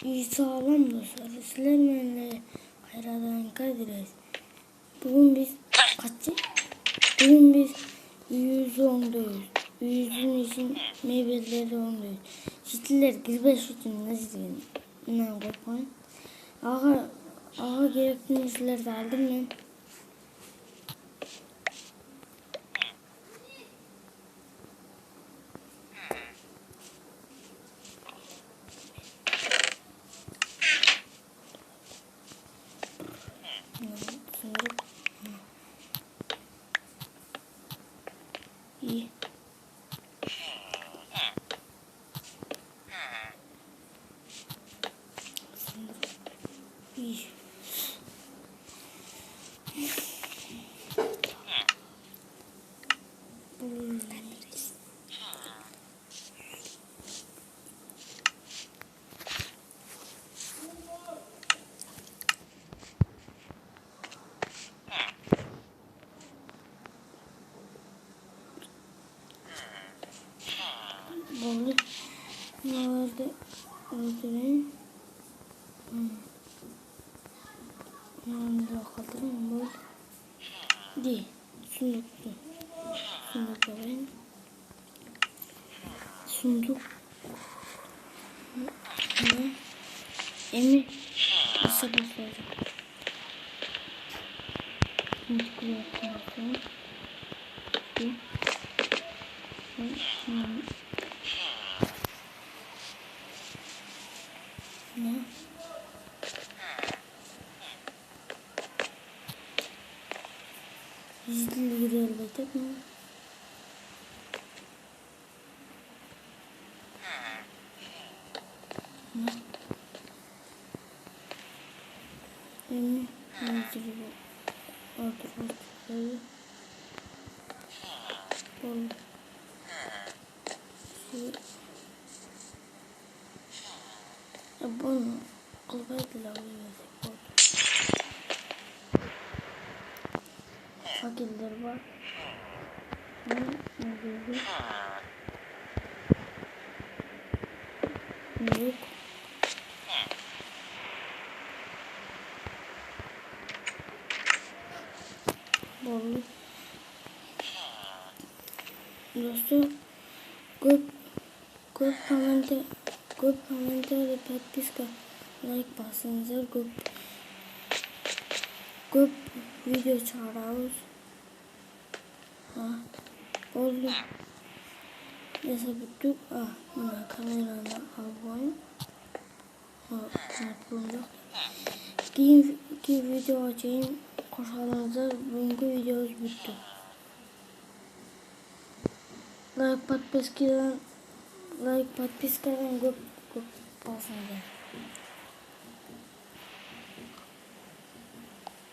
İyi sağlam dostlar. Sizlerle hayradan kadiriz. Bugün biz kaçı? Bugün biz 110'dayız. 100'ün için meyveleri 10'dayız. Şitliler gizbe şutunu nasıl diyeyim? İnan korkmayın. Ağa gerekli şeyler de aldım ben. İyi. İyi. Balık nerede öldüreyim? Yanında kaldırayım mı? Değil. Sunduktu. Sunduk alayım. Sunduk. Ne? Emir. Nasıl başlayacak? Şimdi kulaklarım. Ne? Yüzlü girelim mi? Ne? Emmi yüzlü otur. Bunu kılbayla alıyoruz. Fakirler var. Ne diyor? Yok. Balık. Dostum komentar подписка like basınızlar köp video çağırıyoruz. Oldu. Neyse bittik. Buna kamerana abone. Unutmayın. Ki video açayım. Koşalınızda bugünkü videomuz bitti. Like подпискадан köp basınızlar.